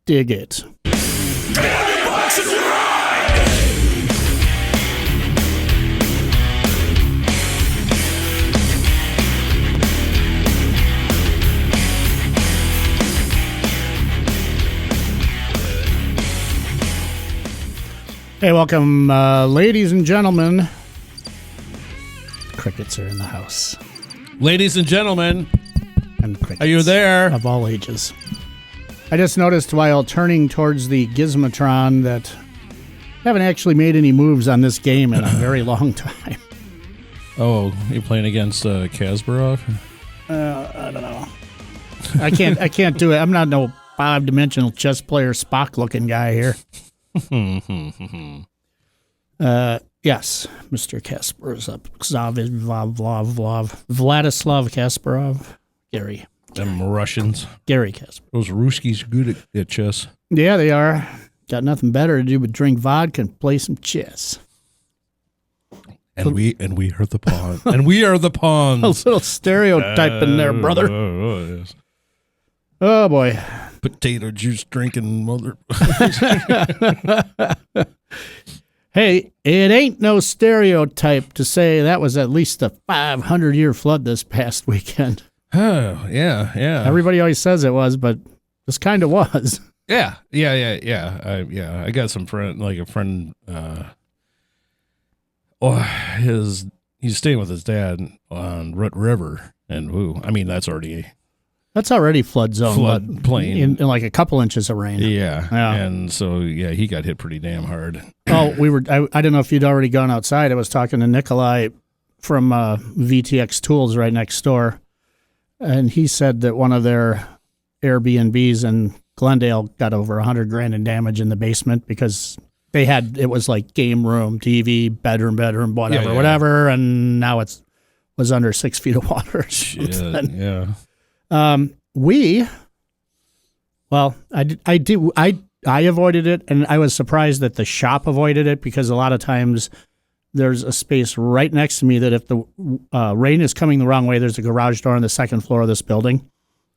dig it. Hey, welcome, ladies and gentlemen. Crickets are in the house. Ladies and gentlemen, and crickets are you there? Of all ages. I just noticed while turning towards the Gizmotron that I haven't actually made any moves on this game in a very long time. Oh, you're playing against Kasparov? I don't know. I can't do it. I'm not no 5-dimensional chess player Spock-looking guy here. Yes, Mr. Kasparov up. Vladislav Kasparov. Gary. Them Russians. Gary Kasparov. Those Ruskies good at chess. Yeah, they are. Got nothing better to do but drink vodka and play some chess. And we are the pawn. And we are the pawns. A little stereotype in there, brother. Yes. Oh, boy. Potato juice drinking mother. Hey, it ain't no stereotype to say that was at least a 500-year flood this past weekend. Oh, yeah. Everybody always says it was, but this kind of was. Yeah. I got some friend, like a friend. He's staying with his dad on Root River, and that's already flood zone. Flood plain. In like a couple inches of rain. Yeah. And so, he got hit pretty damn hard. Oh, I don't know if you'd already gone outside. I was talking to Nikolai from VTX Tools right next door, and he said that one of their Airbnbs in Glendale got over $100,000 in damage in the basement because it was like game room, TV, bedroom, whatever, and now was under 6 feet of water. Shit, yeah. I avoided it, and I was surprised that the shop avoided it because a lot of times there's a space right next to me that if the rain is coming the wrong way, there's a garage door on the second floor of this building,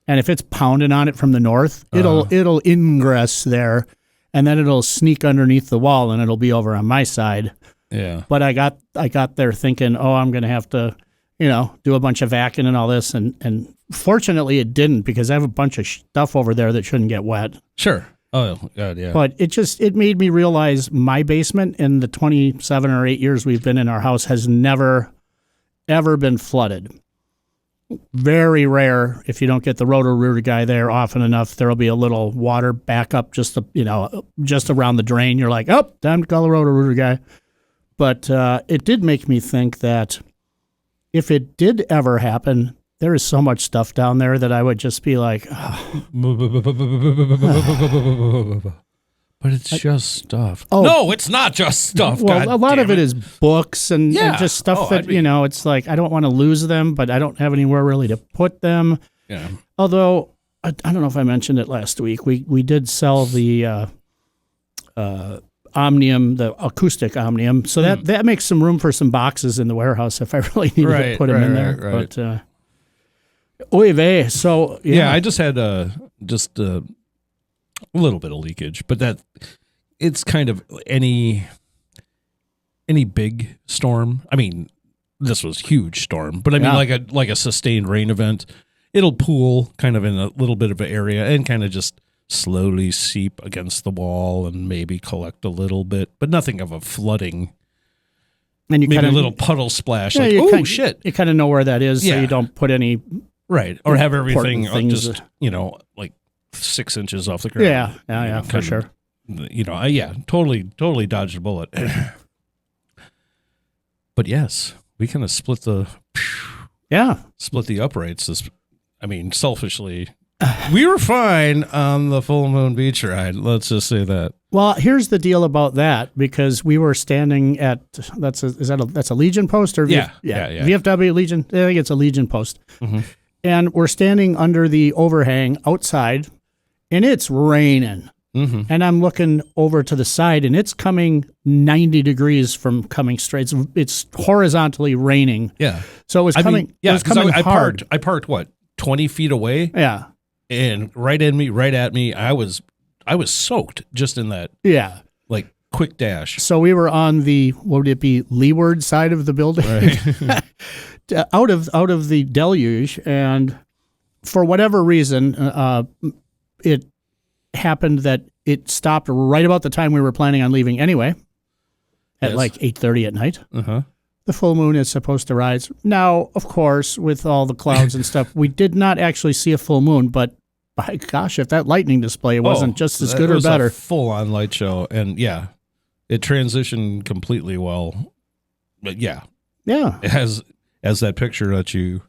and if it's pounding on it from the north, it'll ingress there, and then it'll sneak underneath the wall, and it'll be over on my side. Yeah. But I got there thinking, I'm going to have to, do a bunch of vacuuming and all this, and fortunately it didn't because I have a bunch of stuff over there that shouldn't get wet. Sure. Oh, God, yeah. But it made me realize my basement in the 27 or 8 years we've been in our house has never, ever been flooded. Very rare. If you don't get the roto-rooter guy there often enough, there'll be a little water backup just around the drain. You're like, oh, time to call the roto-rooter guy. But it did make me think that if it did ever happen, there is so much stuff down there that I would just be like, oh. But it's just stuff. Oh. No, it's not just stuff. Well, God a lot of it it is books and just stuff it's like I don't want to lose them, but I don't have anywhere really to put them. Yeah. Although, I don't know if I mentioned it last week. We did sell the Omnium, the acoustic Omnium. So that makes some room for some boxes in the warehouse if I really need to put them in there. Right. But, oy vey. So, yeah, I just had a little bit of leakage, but that it's kind of any big storm. I mean, this was huge storm, but I mean like a sustained rain event, it'll pool kind of in a little bit of an area and kind of just slowly seep against the wall and maybe collect a little bit, but nothing of a flooding. And maybe a little puddle splash. Yeah, shit! You kind of know where that is, so you don't put any or have everything just like 6 inches off the ground. Yeah, for sure. Totally dodged a bullet. But yes, we kind of split the uprights. Selfishly, we were fine on the full moon beach ride. Let's just say that. Well, here's the deal about that, because we were standing at that's a Legion post or VFW Legion. I think it's a Legion post, and we're standing under the overhang outside, and it's raining. And I'm looking over to the side, and it's coming 90 degrees from coming straight. It's horizontally raining. Yeah. So it was coming. It was coming hard. I parked what, 20 feet away. Yeah. And right at me. I was I was soaked just in that Yeah. like quick dash. So we were on the, what would it be, leeward side of the building, Right. out of the deluge, and for whatever reason, it happened that it stopped right about the time we were planning on leaving anyway, at Yes. like 8:30 at night. Uh-huh. The full moon is supposed to rise. Now, of course, with all the clouds and stuff, we did not actually see a full moon, but by gosh, if that lightning display wasn't just as good or better. A full-on light show, and yeah, it transitioned completely well. But yeah, it has as that picture that you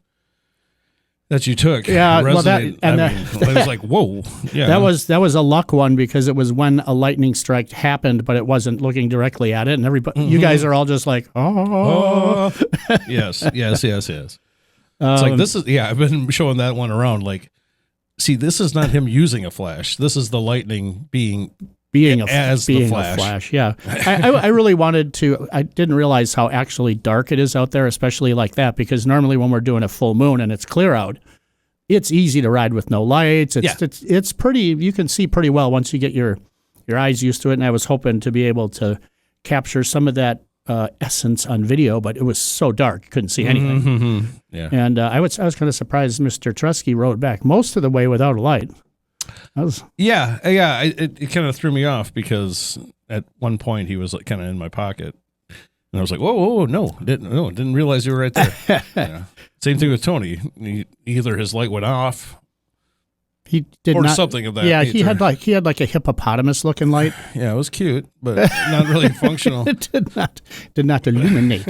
took. Yeah, well, it was like, whoa. Yeah, that was a luck one, because it was when a lightning strike happened, but it wasn't looking directly at it, and everybody, you guys are all just like, oh. Yes. It's like, this is, I've been showing that one around. Like, see, this is not him using a flash. This is the lightning being a flash. Yeah, I really wanted to. I didn't realize how actually dark it is out there, especially like that, because normally when we're doing a full moon and it's clear out, it's easy to ride with no lights. It's pretty. You can see pretty well once you get your eyes used to it. And I was hoping to be able to capture some of that essence on video, but it was so dark, you couldn't see anything. Mm-hmm. Yeah, and I was kind of surprised Mr. Trusky rode back most of the way without a light. It kind of threw me off, because at one point he was like kind of in my pocket, and I was like, whoa, didn't realize you were right there. Yeah. Same thing with Tony. Either his light went off, he did or not, something of that. Yeah, nature. he had like a hippopotamus looking light. Yeah, it was cute, but not really functional. It did not illuminate.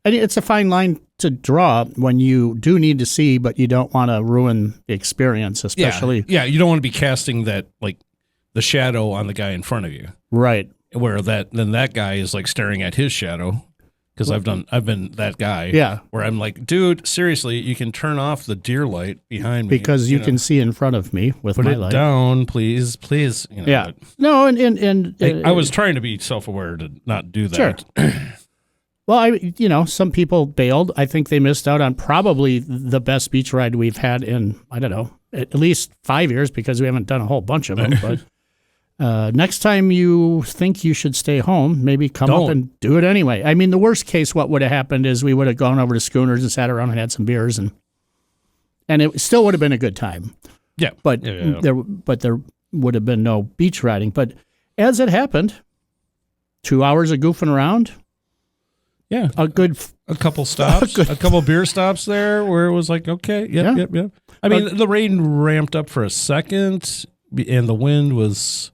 And it's a fine line to draw when you do need to see, but you don't want to ruin the experience, especially. Yeah, you don't want to be casting that, like, the shadow on the guy in front of you. Right. Where that guy is like staring at his shadow. Because I've been that guy. Yeah. Where I'm like, dude, seriously, you can turn off the deer light behind me. Because you can see in front of me with my light. Put it down, please. Yeah. No, and I was trying to be self-aware to not do that. Sure. Well, some people bailed. I think they missed out on probably the best beach ride we've had in, I don't know, at least 5 years, because we haven't done a whole bunch of them. But next time you think you should stay home, maybe come up and do it anyway. I mean, the worst case, what would have happened is we would have gone over to Schooners and sat around and had some beers, and it still would have been a good time. Yeah. But there would have been no beach riding. But as it happened, 2 hours of goofing around. Yeah, a couple stops, a couple beer stops there where it was like, okay, yep. I mean, the rain ramped up for a second, and the wind was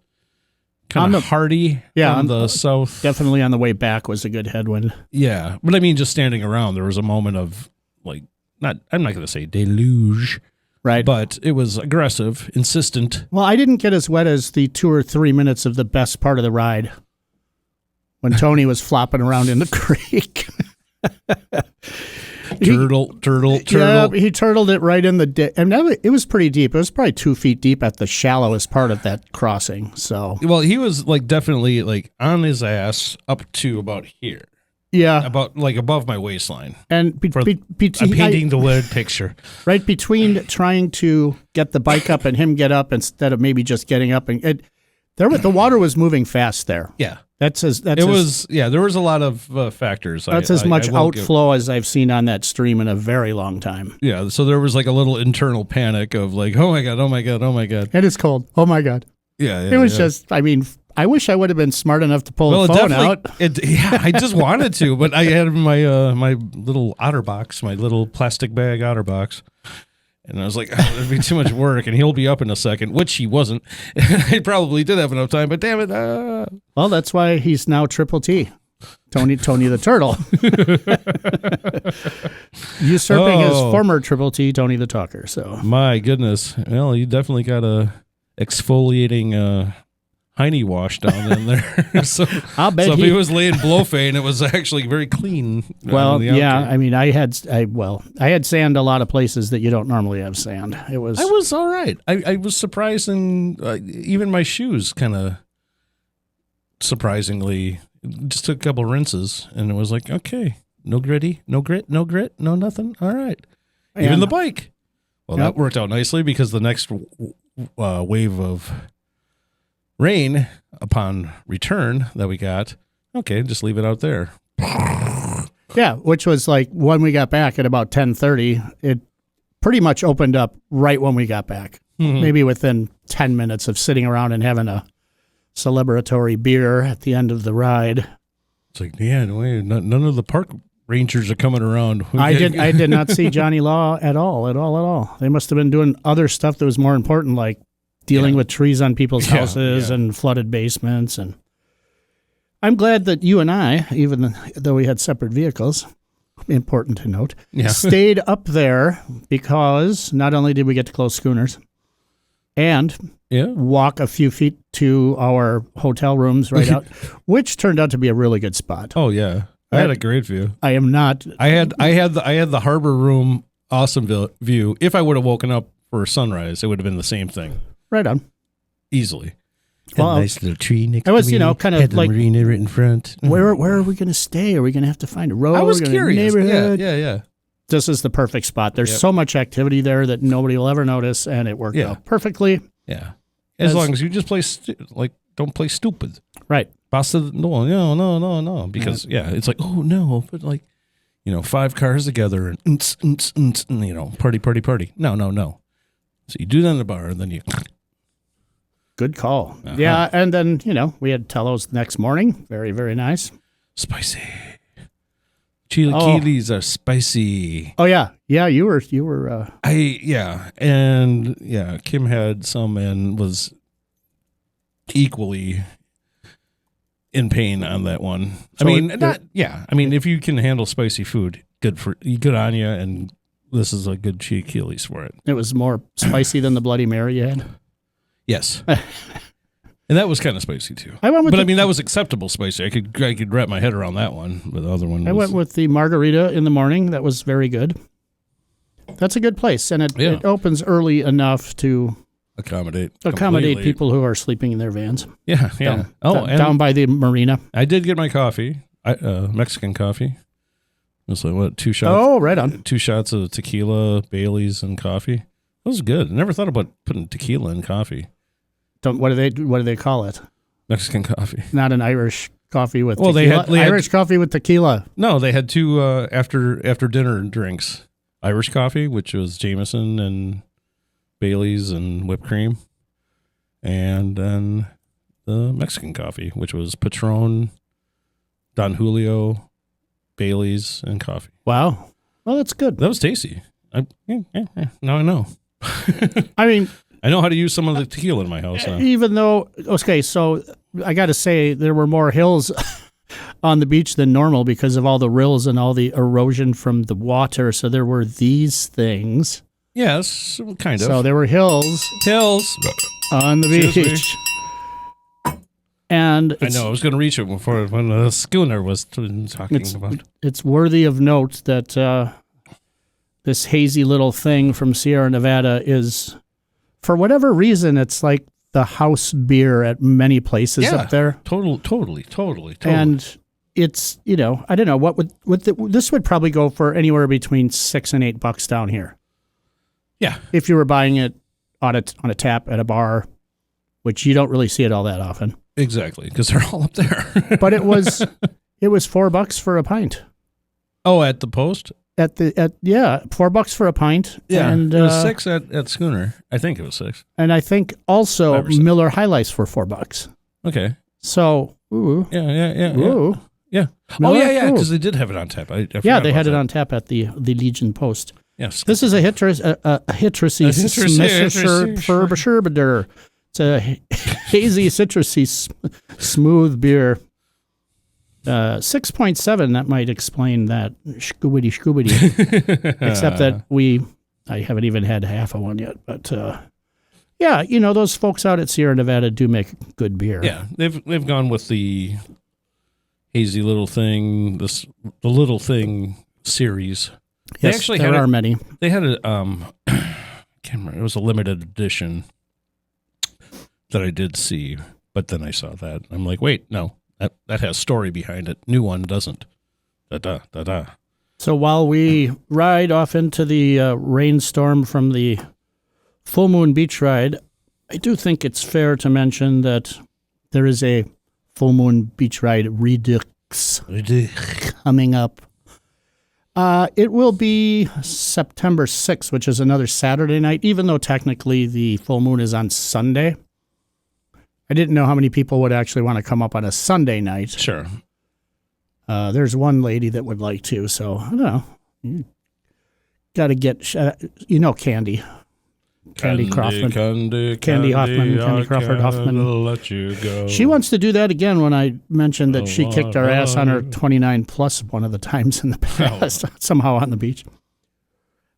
kind of hearty on the south. Definitely on the way back was a good headwind. Yeah, but I mean, just standing around, there was a moment of like, I'm not going to say deluge, right? But it was aggressive, insistent. Well, I didn't get as wet as the 2 or 3 minutes of the best part of the ride, when Tony was flopping around in the creek. Turtle. Yeah, he turtled it right in the and it was pretty deep. It was probably 2 feet deep at the shallowest part of that crossing. So, well, he was like definitely like on his ass up to about here. Yeah, about like above my waistline. And I'm painting the word picture. Right between trying to get the bike up and him get up instead of maybe just getting up, and the water was moving fast there. Yeah. There was a lot of factors. That's as much outflow as I've seen on that stream in a very long time. Yeah, so there was like a little internal panic of like, oh my God. And it's cold. Oh my God. Yeah. It was just, I mean, I wish I would have been smart enough to pull the phone out. I just wanted to, but I had my my little OtterBox, my little plastic bag OtterBox. And I was like, it'd be too much work, and he'll be up in a second, which he wasn't. I probably did have enough time, but damn it. Well, that's why he's now Triple T. Tony the Turtle. Usurping his former Triple T, Tony the Talker. So my goodness. Well, you definitely got a exfoliating hiney wash down in there. So I'll bet if he was laying blowfane, it was actually very clean. Well, yeah. I mean, I had sand a lot of places that you don't normally have sand. I was all right. I was surprised, and even my shoes kind of surprisingly just took a couple rinses, and it was like, okay, no gritty, no grit, no nothing. All right. Even the bike. Well, that worked out nicely, because the next wave of Rain upon return that we got. Okay, just leave it out there. Yeah, which was like when we got back at about 10:30, it pretty much opened up right when we got back. Maybe within 10 minutes of sitting around and having a celebratory beer at the end of the ride. It's like, yeah, none of the park rangers are coming around. I did not see Johnny Law at all. They must have been doing other stuff that was more important, like dealing with trees on people's houses and flooded basements. And I'm glad that you and I, even though we had separate vehicles, important to note, stayed up there because not only did we get to close schooners and walk a few feet to our hotel rooms right out, which turned out to be a really good spot. Oh yeah, I had a great view. I am not. I had the harbor room awesome view. If I would have woken up for sunrise, it would have been the same thing. Right on. Easily. Well, a nice little tree next to me. I was, kind of had the like marina right in front. Where are we going to stay? Are we going to have to find a road? I was curious. Neighborhood? Yeah. This is the perfect spot. There's so much activity there that nobody will ever notice, and it worked out perfectly. Yeah. As long as you just play, don't play stupid. Right. No. Because, it's like, oh, no. But, 5 cars together and, party. No. So you do that in the bar, and then you... Good call. Yeah, and then, we had Tello's the next morning. Very, very nice. Spicy. Chilaquiles are spicy. Oh, yeah. Yeah, you were. And Kim had some and was equally in pain on that one. So if you can handle spicy food, good on you, and this is a good chilaquiles for it. It was more spicy than the Bloody Mary you had? Yes. And that was kind of spicy too. That was acceptable spicy. I could wrap my head around that one, but the other one I went with the margarita in the morning. That was very good. That's a good place, and it opens early enough to accommodate people who are sleeping in their vans. Yeah. Down by the marina. I did get my coffee, Mexican coffee. It was like 2 shots. Oh, right on. 2 shots of tequila, Bailey's, and coffee. It was good. I never thought about putting tequila in coffee. What do they call it? Mexican coffee. Not an Irish coffee with tequila. They had Irish coffee with tequila. No, they had 2 after dinner drinks. Irish coffee, which was Jameson and Bailey's and whipped cream, and then the Mexican coffee, which was Patron, Don Julio, Bailey's, and coffee. Wow. Well, that's good. That was tasty. Now I know. I know how to use some of the tequila in my house now. Even though, so I got to say there were more hills on the beach than normal because of all the rills and all the erosion from the water. So there were these things. Yes, kind of. So there were hills on the beach. And I know I was going to reach it before when the schooner was talking about. It's worthy of note that this hazy little thing from Sierra Nevada is, for whatever reason, it's like the house beer at many places up there. Totally. And it's, I don't know, this would probably go for anywhere between $6 and $8 down here. Yeah. If you were buying it on a tap at a bar, which you don't really see it all that often. Exactly, because they're all up there. But it was $4 for a pint. Oh, at the post? $4 for a pint. Yeah, and it was 6 at Schooner. I think it was 6. And I think also Miller High Lifes were $4. Okay. So, ooh. Yeah. Ooh. Yeah. Miller? Because they did have it on tap. I they had it on tap at the Legion Post. Yes. This is a citrusy sherbeder. It's a hazy, citrusy, smooth beer. 6.7, that might explain that scoobity. Except that I haven't even had half of one yet. But, those folks out at Sierra Nevada do make good beer. Yeah, they've gone with the hazy little thing, the little thing series. Yes, there are many. They had a, I can't remember, it was a limited edition that I did see, but then I saw that. I'm like, wait, no, that has story behind it. New one doesn't. Da-da. So while we ride off into the rainstorm from the Full Moon Beach ride, I do think it's fair to mention that there is a full moon beach ride Redux coming up. It will be September 6th, which is another Saturday night, even though technically the full moon is on Sunday. I didn't know how many people would actually want to come up on a Sunday night. Sure. There's one lady that would like to, so I don't know. You got to get, Candy. Candy Crawford. Candy Hoffman. Candy Crawford Hoffman. Let you go. She wants to do that again when I mentioned that she kicked our ass on her 29 plus one of the times in the past, somehow on the beach.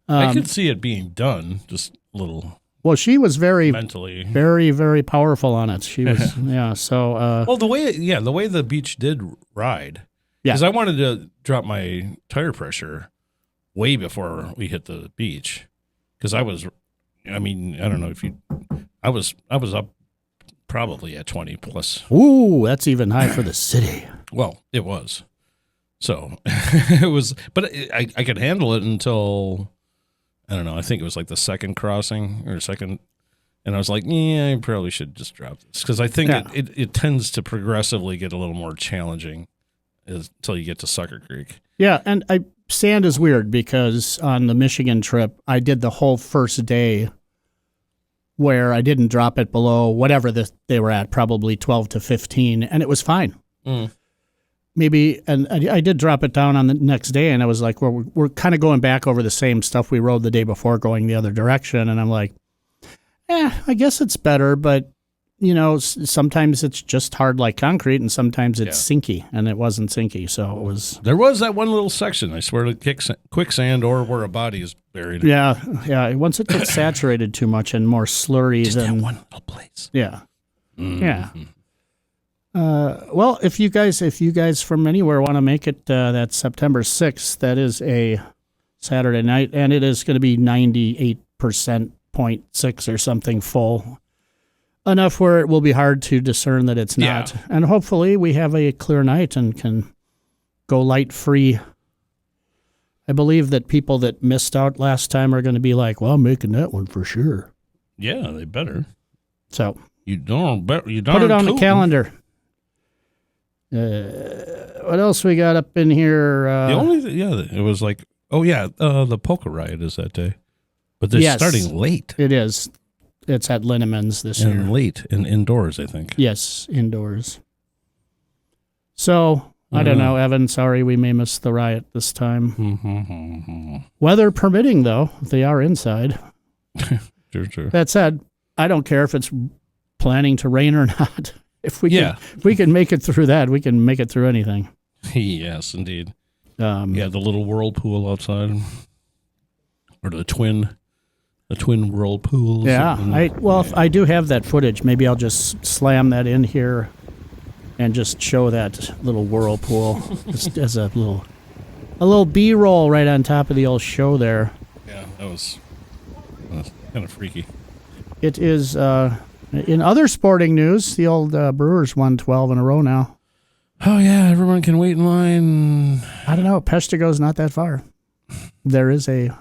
I could see it being done, just a little. Well, she was very mentally, very, very powerful on it. She was, yeah. So, well, the way the beach did ride, because I wanted to drop my tire pressure way before we hit the beach, because I don't know if you, I was up probably at 20 plus. Ooh, that's even high for the city. Well, it was. So it was, but I could handle it until, I don't know, I think it was like the second crossing or second. And I was like, yeah, I probably should just drop this. Because I think it tends to progressively get a little more challenging until you get to Sucker Creek. Yeah, and sand is weird because on the Michigan trip, I did the whole first day where I didn't drop it below whatever they were at, probably 12 to 15, and it was fine. Maybe, and I did drop it down on the next day, and I was like, well, we're kind of going back over the same stuff we rode the day before going the other direction, and I'm like, I guess it's better, but, sometimes it's just hard like concrete, and sometimes it's sinky, and it wasn't sinky, so it was... There was that one little section, I swear, to quicksand or where a body is buried. Yeah, once it gets saturated too much and more slurry, just then... that one little place. Yeah. Yeah. Well, if you guys from anywhere want to make it that September 6th, that is a Saturday night, and it is going to be 98%, 0.6 or something full. Enough where it will be hard to discern that it's not. Yeah. And hopefully we have a clear night and can go light-free. I believe that people that missed out last time are going to be like, well, I'm making that one for sure. Yeah, they better. So you don't put it on the calendar. What else we got up in here? It was like, the polka riot is that day. But they're starting late. It is. It's at Linneman's this year. And late and indoors, I think. Yes, indoors. So, I don't know, Evan. Sorry, we may miss the riot this time. Weather permitting, though, they are inside. True. That said, I don't care if it's planning to rain or not. If we can make it through that, we can make it through anything. Yes, indeed. The little whirlpool outside, or the twin whirlpools. Yeah, I do have that footage. Maybe I'll just slam that in here and just show that little whirlpool just as a little B-roll right on top of the old show there. Yeah, that was kind of freaky. It is. In other sporting news, the old Brewers won 12 in a row now. Oh, yeah, everyone can wait in line. I don't know. Peshtigo's not that far. There is a...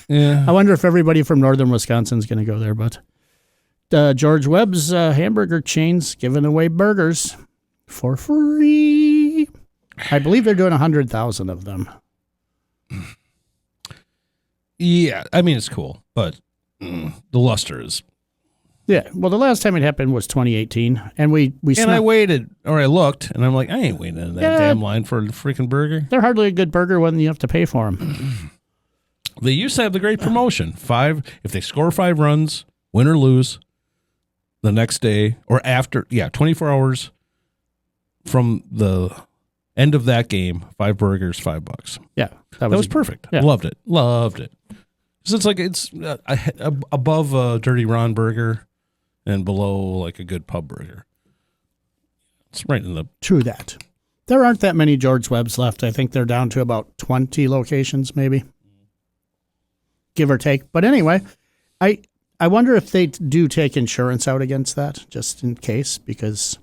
Yeah. I wonder if everybody from northern Wisconsin is going to go there, but George Webb's hamburger chain's giving away burgers for free. I believe they're doing 100,000 of them. Yeah, I mean, it's cool, but the luster is... Yeah, well, the last time it happened was 2018, and I waited, or I looked, and I'm like, I ain't waiting in that damn line for a freaking burger. They're hardly a good burger when you have to pay for them. They used to have the great promotion. If they score 5 runs, win or lose, the next day, or after, 24 hours from the end of that game, 5 burgers, $5. Yeah. That was perfect. Yeah. Loved it. So it's above a Dirty Ron burger and below like a good pub burger. It's right in the... True that. There aren't that many George Webbs left. I think they're down to about 20 locations maybe, give or take. But anyway, I wonder if they do take insurance out against that, just in case, because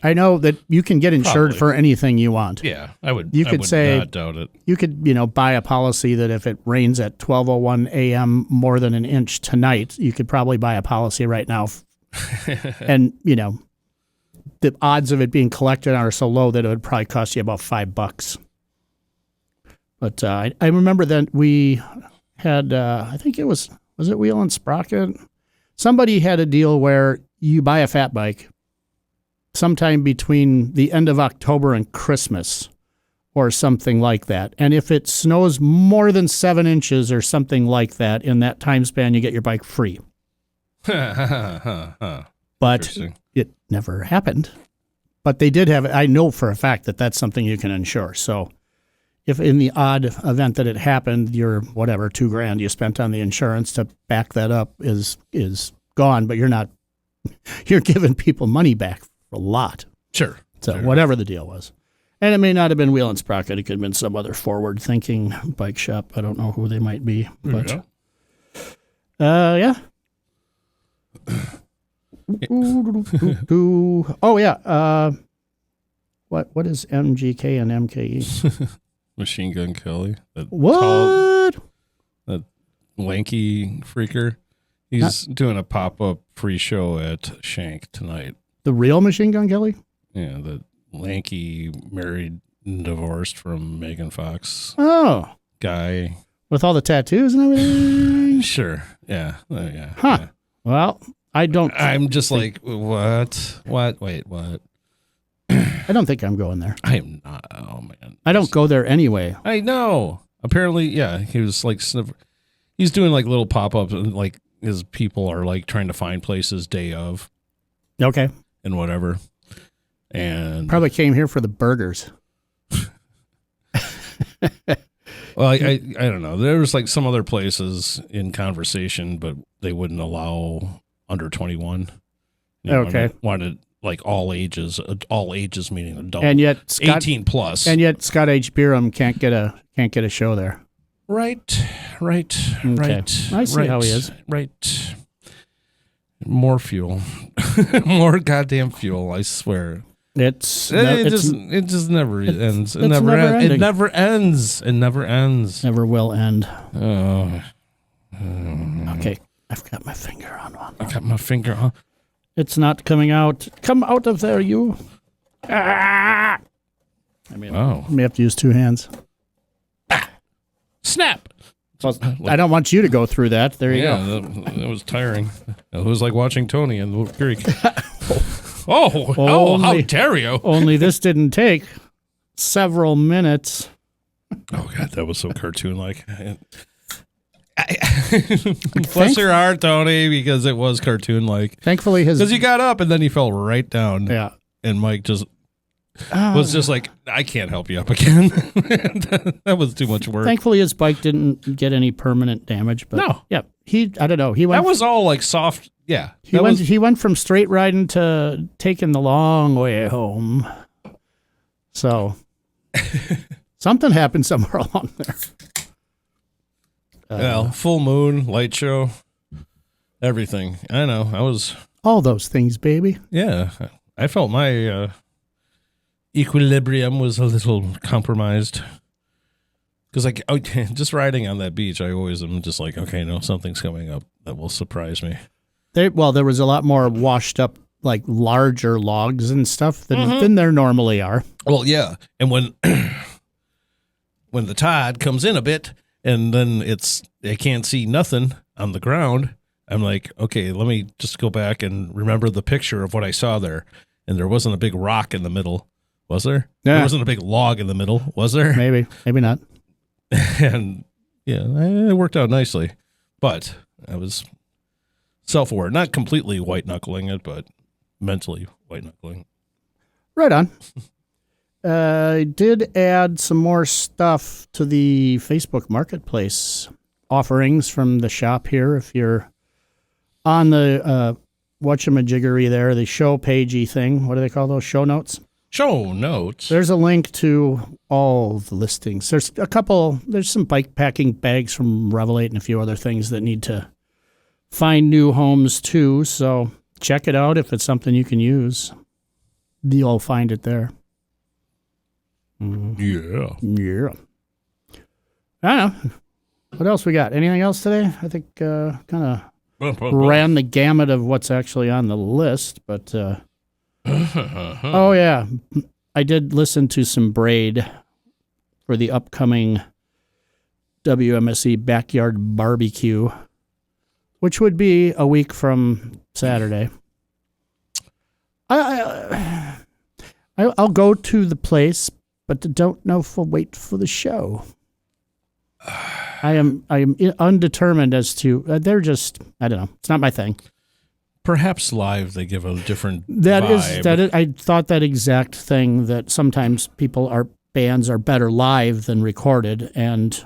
I know that you can get insured for anything you want. Yeah, I would not doubt it. You could, buy a policy that if it rains at 12:01 a.m. more than an inch tonight, you could probably buy a policy right now. And, the odds of it being collected are so low that it would probably cost you about $5. But I remember that we had, I think it was it Wheel and Sprocket? Somebody had a deal where you buy a fat bike sometime between the end of October and Christmas or something like that. And if it snows more than 7 inches or something like that in that time span, you get your bike free. But it never happened. But they did have it. I know for a fact that that's something you can insure. So if in the odd event that it happened, your whatever $2,000 you spent on the insurance to back that up is gone, but you're giving people money back for a lot. Sure. So sure. Whatever the deal was. And it may not have been Wheel and Sprocket. It could have been some other forward-thinking bike shop. I don't know who they might be. But yeah. Oh, yeah. What is MGK and MKE? Machine Gun Kelly. What? That lanky freaker. He's doing a pop-up free show at Shank tonight. The real Machine Gun Kelly? Yeah, the lanky, married, and divorced from Megan Fox guy. With all the tattoos and everything? Sure. Yeah. Yeah. Huh. Yeah. Well, I'm just like, what? Wait, what? I don't think I'm going there. I am not. Oh, man. I don't go there anyway. I know. Apparently, yeah, he was like, he's doing like little pop-ups and like his people are like trying to find places day of. Okay. And whatever. And probably came here for the burgers. Well, I don't know. There was like some other places in conversation, but they wouldn't allow under 21. Okay. Wanted like all ages meaning adult. And yet Scott, 18 plus. And yet Scott H. Byram can't get a show there. Right. Okay. I see how he is. Right. More fuel. More goddamn fuel, I swear. It just never ends. It never ends. Never will end. Oh. Okay. I've got my finger on one. I got my finger on. It's not coming out. Come out of there, you. Ah! I mean, may have to use two hands. Snap. Well, I don't want you to go through that. There you go. That was tiring. It was like watching Tony in the Greek. How dare you? Only this didn't take several minutes. Oh, God, that was so cartoon-like. Bless your heart, Tony, because it was cartoon-like. Thankfully, because he got up and then he fell right down. Yeah. And Mike just was just like, I can't help you up again. That was too much work. Thankfully, his bike didn't get any permanent damage. But no. Yeah. I don't know. He went. That was all like soft. Yeah. He went from straight riding to taking the long way home. So something happened somewhere along there. Well, full moon, light show, everything. I know. I was all those things, baby. Yeah. I felt my equilibrium was a little compromised. Because just riding on that beach, I always am just like, okay, no, something's coming up that will surprise me. There was a lot more washed up, like larger logs and stuff than there normally are. Well, yeah. And when the tide comes in a bit and then I can't see nothing on the ground, I'm like, okay, let me just go back and remember the picture of what I saw there. And there wasn't a big rock in the middle, was there? Yeah. There wasn't a big log in the middle, was there? Maybe not. And yeah, it worked out nicely. But I was self-aware, not completely white-knuckling it, but mentally white-knuckling. Right on. I did add some more stuff to the Facebook Marketplace offerings from the shop here. If you're on the whatchamajiggery there, the show pagey thing, what do they call those? Show notes? Show notes. There's a link to all the listings. There's some bike packing bags from Revelate and a few other things that need to find new homes too. So check it out if it's something you can use. You'll find it there. Yeah. I don't know. What else we got? Anything else today? I think kind of ran the gamut of what's actually on the list, but Oh, yeah. I did listen to some Braid for the upcoming WMSE Backyard Barbecue, which would be a week from Saturday. I'll go to the place, but don't know if I'll wait for the show. I am undetermined as to they're just, I don't know. It's not my thing. Perhaps live they give a different That vibe. is I thought that exact thing, that sometimes bands are better live than recorded, and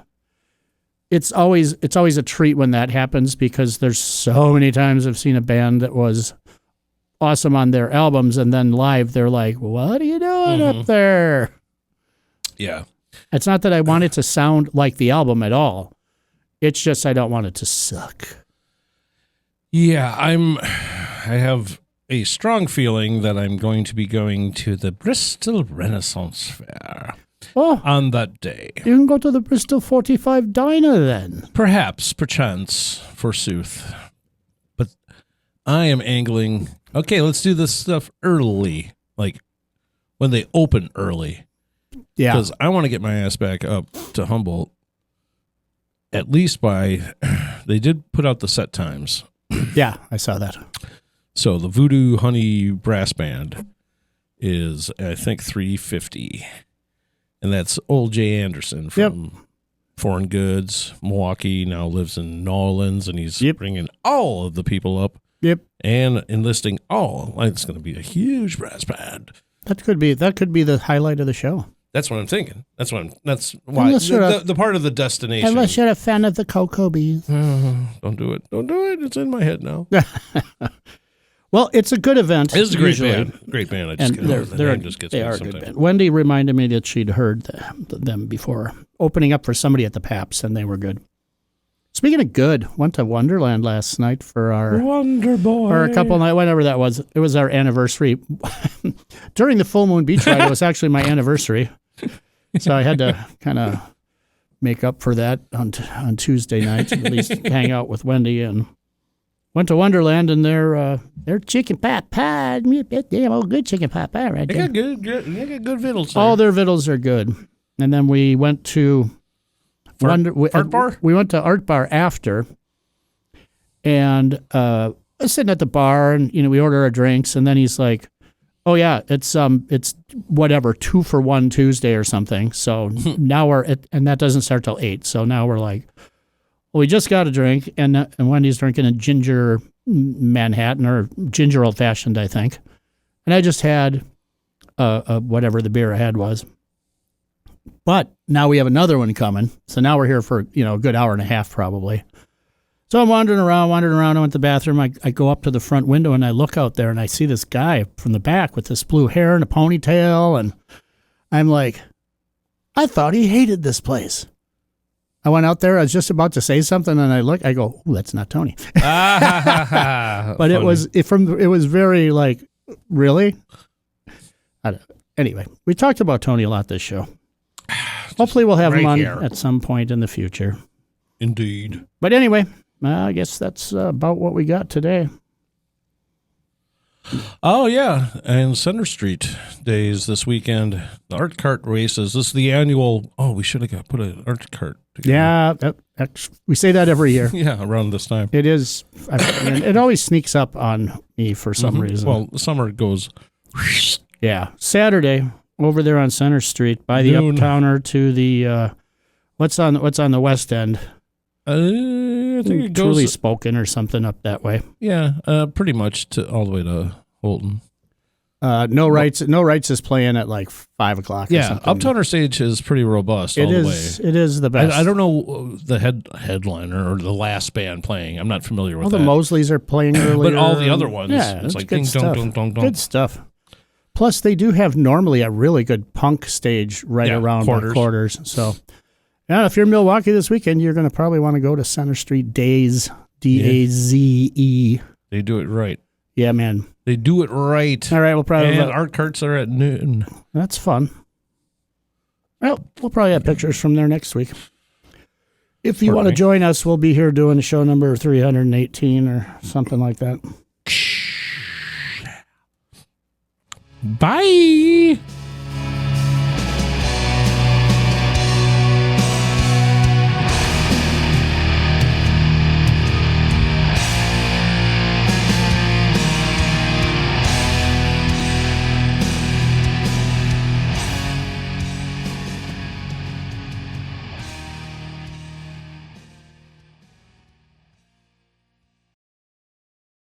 it's always a treat when that happens, because there's so many times I've seen a band that was awesome on their albums, and then live they're like, "What are you doing up there?" Yeah. It's not that I want it to sound like the album at all. It's just I don't want it to suck. Yeah, I have a strong feeling that I'm going to be going to the Bristol Renaissance Fair on that day. You can go to the Bristol 45 Diner then. Perhaps, perchance, forsooth. But I am angling. Okay, let's do this stuff early, like when they open early. Yeah. Because I want to get my ass back up to Humboldt, at least by, they did put out the set times. Yeah, I saw that. So the Voodoo Honey Brass Band is, I think, $350. And that's old Jay Anderson from Foreign Goods, Milwaukee, now lives in New Orleans, and he's bringing all of the people up. Yep. And enlisting all. It's going to be a huge brass band. That could be the highlight of the show. That's what I'm thinking. That's why the part of the destination. Unless you're a fan of the Cocoa Bees. Don't do it. Don't do it. It's in my head now. Well, it's a good event. It's a great band. Great band. I just they are a good band. Wendy reminded me that she'd heard them before, opening up for somebody at the Paps, and they were good. Speaking of good, went to Wonderland last night for our Wonder Boy, or a couple night, whatever that was. It was our anniversary. During the Full Moon Beach ride, it was actually my anniversary, so I had to kind of make up for that on Tuesday night, at least hang out with Wendy, and went to Wonderland, and their chicken pot pie, damn old good chicken pot pie right there. They got good vittles. All their vittles are good, and then we went to. Art Bar? We went to Art Bar after, and I was sitting at the bar, and we order our drinks, and then he's like, "Oh yeah, it's whatever 2 for $1 Tuesday or something." So now and that doesn't start till 8. So now we're like, well, we just got a drink, and Wendy's drinking a ginger Manhattan or ginger old fashioned, I think, and I just had whatever the beer I had was. But now we have another one coming. So now we're here for, a good hour and a half probably. So I'm wandering around. I went to the bathroom. I go up to the front window and I look out there and I see this guy from the back with this blue hair and a ponytail. And I'm like, I thought he hated this place. I went out there. I was just about to say something and I go, ooh, that's not Tony. But it was very like, really? Anyway, we talked about Tony a lot this show. Hopefully we'll have him on at some point in the future. Indeed. But anyway, I guess that's about what we got today. Oh, yeah. And Center Street days this weekend. The art cart races. This is the annual. Oh, we should have put an art cart together. Yeah, we say that every year. Yeah, around this time. It is. It always sneaks up on me for some reason. Well, the summer goes. Yeah. Saturday, over there on Center Street, by the Uptowner to the, what's on the west end? I think it goes. Truly Spoken or something up that way. Yeah, pretty much all the way to Holton. No Rights is playing at like 5 o'clock. Yeah, or something. Uptowner stage is pretty robust all the way. It is the best. I don't know the headliner or the last band playing. I'm not familiar with that. The Mosleys are playing earlier. But all the other ones, yeah, it's like good ding stuff. dong dong dong. Good stuff. Plus, they do have normally a really good punk stage around quarters. So, yeah, if you're in Milwaukee this weekend, you're going to probably want to go to Center Street Daze, Daze. They do it right. Yeah, man. They do it right. All right, we'll probably... And art carts are at noon. That's fun. Well, we'll probably have pictures from there next week. If you want to join us, we'll be here doing show number 318 or something like that. Bye.